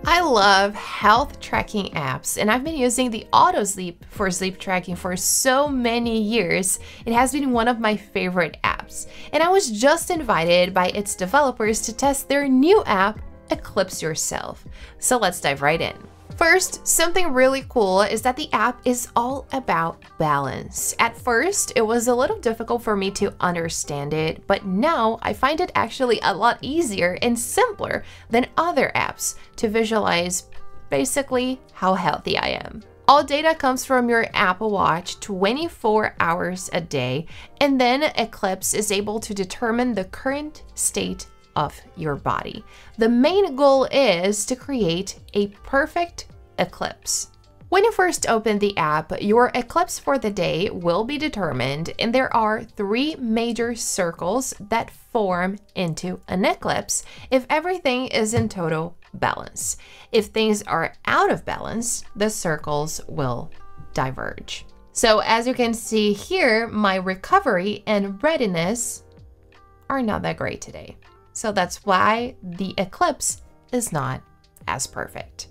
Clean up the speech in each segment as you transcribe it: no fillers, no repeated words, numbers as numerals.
I love health tracking apps, and I've been using the Auto Sleep for sleep tracking for so many years. It has been one of my favorite apps, and I was just invited by its developers to test their new app, Eclipse Yourself. So let's dive right in. First, something really cool is that the app is all about balance. At first, it was a little difficult for me to understand it, but now I find it actually a lot easier and simpler than other apps to visualize basically how healthy I am. All data comes from your Apple Watch 24 hours a day, and then Eclipse is able to determine the current state of your body. The main goal is to create a perfect eclipse. When you first open the app, your eclipse for the day will be determined, and there are 3 major circles that form into an eclipse if everything is in total balance. If things are out of balance, the circles will diverge. So as you can see here, my recovery and readiness are not that great today. So that's why the eclipse is not as perfect.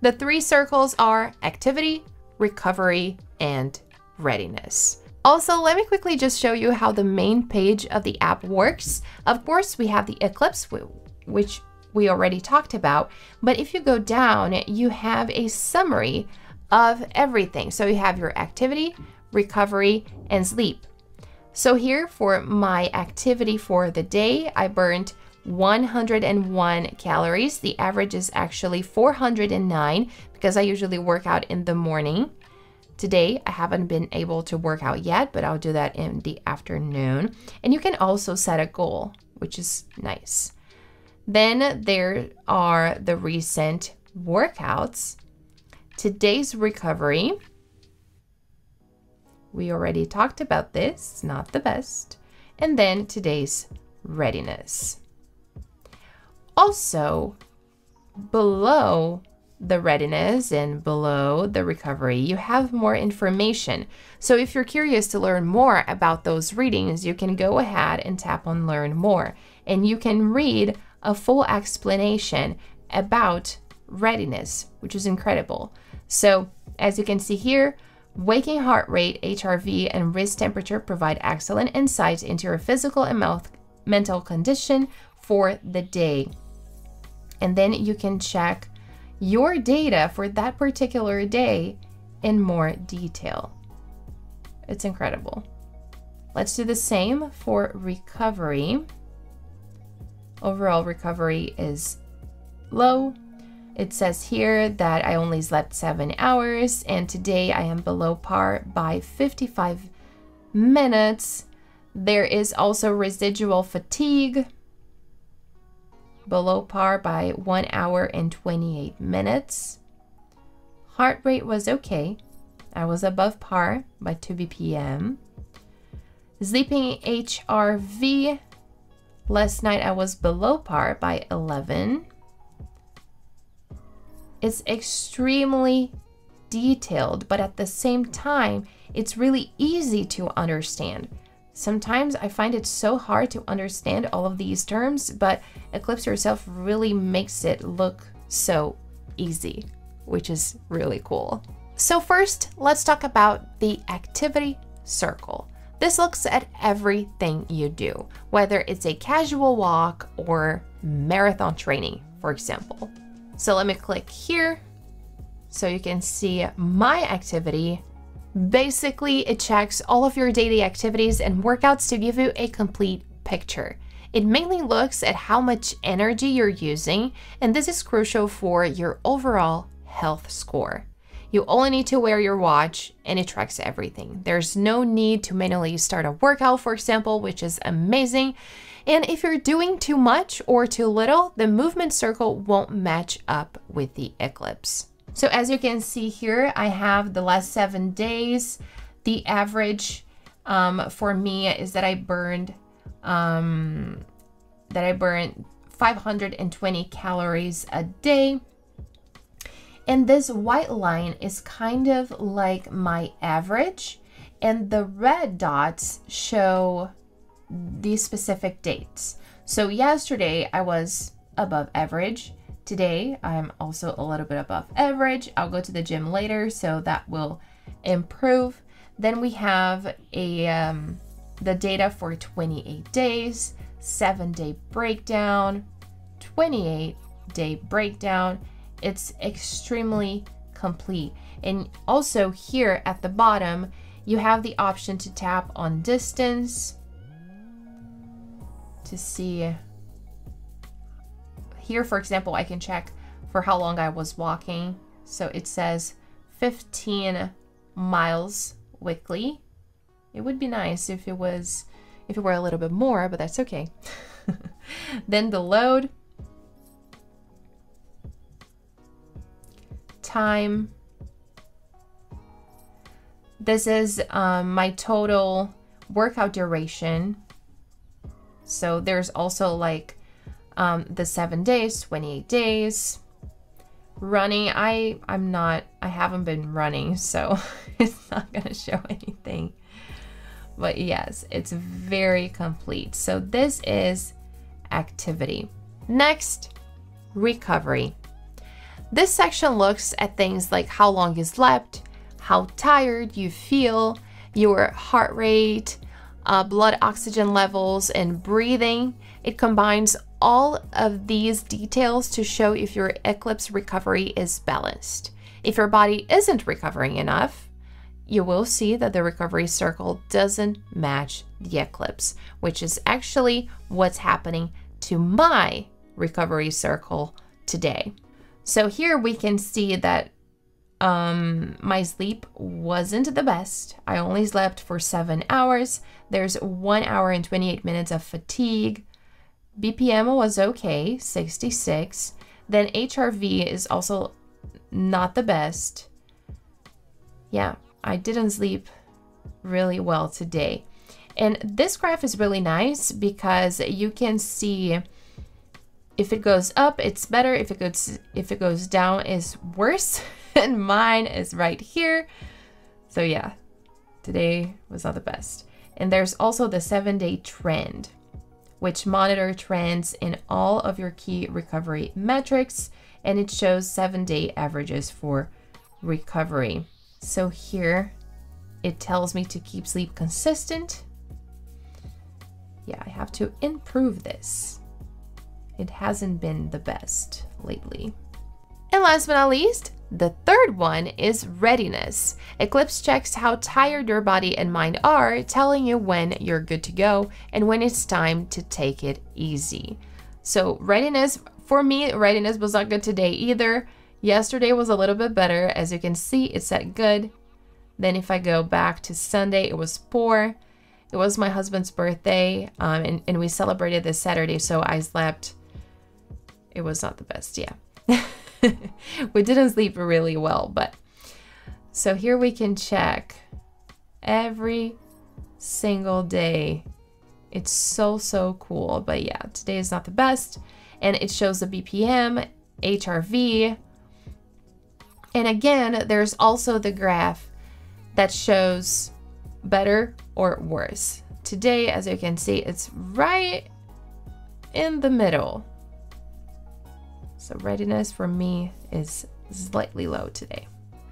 The 3 circles are activity, recovery, and readiness. Also, let me quickly just show you how the main page of the app works. Of course, we have the eclipse, which we already talked about, but if you go down, you have a summary of everything. So you have your activity, recovery, and sleep. So here for my activity for the day, I burned 101 calories. The average is actually 409 because I usually work out in the morning. Today, I haven't been able to work out yet, but I'll do that in the afternoon. And you can also set a goal, which is nice. Then there are the recent workouts. Today's recovery. We already talked about this, not the best. And then today's readiness. Also, below the readiness and below the recovery, you have more information. So if you're curious to learn more about those readings, you can go ahead and tap on Learn More, and you can read a full explanation about readiness, which is incredible. So as you can see here, waking heart rate, HRV, and wrist temperature provide excellent insights into your physical and mental condition for the day. And then you can check your data for that particular day in more detail. It's incredible. Let's do the same for recovery. Overall recovery is low. It says here that I only slept 7 hours, and today I am below par by 55 minutes. There is also residual fatigue, below par by 1 hour and 28 minutes. Heart rate was okay. I was above par by 2 BPM. Sleeping HRV, last night I was below par by 11. It's extremely detailed, but at the same time, it's really easy to understand. Sometimes I find it so hard to understand all of these terms, but Eclipse Yourself really makes it look so easy, which is really cool. So first, let's talk about the activity circle. This looks at everything you do, whether it's a casual walk or marathon training, for example. So let me click here so you can see my activity. Basically, it checks all of your daily activities and workouts to give you a complete picture. It mainly looks at how much energy you're using, and this is crucial for your overall health score. You only need to wear your watch and it tracks everything. There's no need to manually start a workout, for example, which is amazing. And if you're doing too much or too little, the movement circle won't match up with the eclipse. So as you can see here, I have the last 7 days. The average for me is that I burned 520 calories a day. And this white line is kind of like my average, and the red dots show the specific dates. So yesterday I was above average. Today, I'm also a little bit above average. I'll go to the gym later, so that will improve. Then we have the data for 28 days, 7-day breakdown, 28-day breakdown. It's extremely complete. And also here at the bottom, you have the option to tap on distance to see. Here, for example, I can check for how long I was walking. So it says 15 miles weekly. It would be nice if it were a little bit more, but that's okay. Then the load, time. This is my total workout duration. So there's also like the 7 days, 28 days. Running, I haven't been running, so it's not gonna show anything. But yes, it's very complete. So this is activity. Next, recovery. This section looks at things like how long you slept, how tired you feel, your heart rate, blood oxygen levels, and breathing. It combines all of these details to show if your Eclipse recovery is balanced. If your body isn't recovering enough, you will see that the recovery circle doesn't match the Eclipse, which is actually what's happening to my recovery circle today. So here we can see that my sleep wasn't the best. I only slept for 7 hours. There's 1 hour and 28 minutes of fatigue. BPM was okay, 66. Then HRV is also not the best. Yeah, I didn't sleep really well today. And this graph is really nice because you can see if it goes up, it's better. If it goes down, it's worse. And mine is right here. So yeah, today was not the best. And there's also the 7-day trend, which monitor trends in all of your key recovery metrics, and it shows 7-day averages for recovery. So here it tells me to keep sleep consistent. Yeah, I have to improve this. It hasn't been the best lately. And last but not least, the third one is readiness. Eclipse checks how tired your body and mind are, telling you when you're good to go and when it's time to take it easy. So readiness, for me, readiness was not good today either. Yesterday was a little bit better. As you can see, it said good. Then if I go back to Sunday, it was poor. It was my husband's birthday, and we celebrated this Saturday, so I slept. It was not the best, yeah. We didn't sleep really well, but so here we can check every single day. It's so cool, but yeah, today is not the best. And it shows the BPM, HRV, and again, there's also the graph that shows better or worse. Today, as you can see, it's right in the middle. So readiness for me is slightly low today.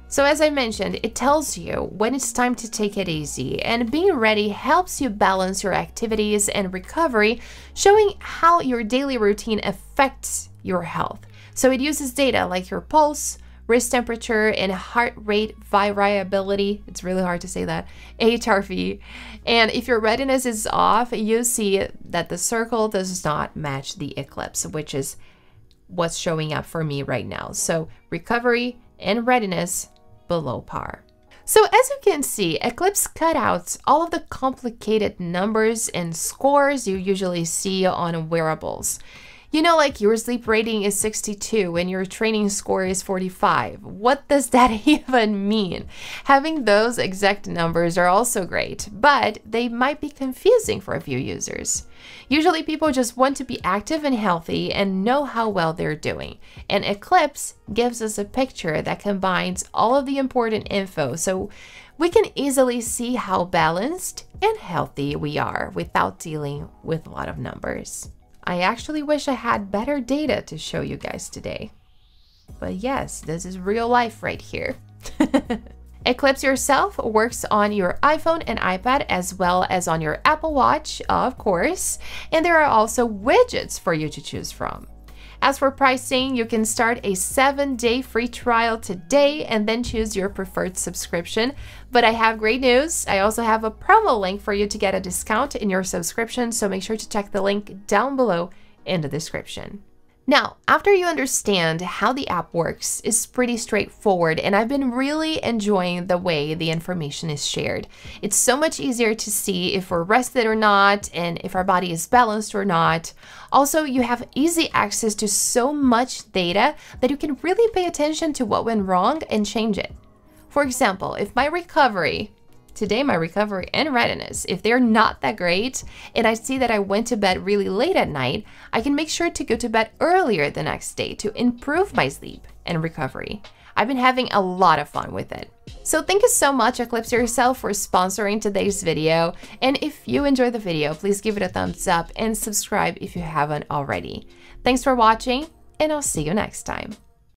So as I mentioned, it tells you when it's time to take it easy, and being ready helps you balance your activities and recovery, showing how your daily routine affects your health. So it uses data like your pulse, wrist temperature, and heart rate variability. It's really hard to say that, HRV. And if your readiness is off, you see that the circle does not match the Eclipse, which is what's showing up for me right now. So recovery and readiness below par. So as you can see, Eclipse cut out all of the complicated numbers and scores you usually see on wearables. You know, like your sleep rating is 62 and your training score is 45. What does that even mean? Having those exact numbers are also great, but they might be confusing for a few users. Usually people just want to be active and healthy and know how well they're doing. And Eclipse gives us a picture that combines all of the important info so we can easily see how balanced and healthy we are without dealing with a lot of numbers. I actually wish I had better data to show you guys today. But yes, this is real life right here. Eclipse Yourself works on your iPhone and iPad as well as on your Apple Watch, of course, and there are also widgets for you to choose from. As for pricing, you can start a 7-day free trial today and then choose your preferred subscription. But I have great news. I also have a promo link for you to get a discount in your subscription, so make sure to check the link down below in the description. Now, after you understand how the app works, it's pretty straightforward, and I've been really enjoying the way the information is shared. It's so much easier to see if we're rested or not, and if our body is balanced or not. Also, you have easy access to so much data that you can really pay attention to what went wrong and change it. For example, if my recovery and readiness, if they're not that great, and I see that I went to bed really late at night, I can make sure to go to bed earlier the next day to improve my sleep and recovery. I've been having a lot of fun with it. So thank you so much, Eclipse Yourself, for sponsoring today's video. And if you enjoyed the video, please give it a thumbs up and subscribe if you haven't already. Thanks for watching, and I'll see you next time.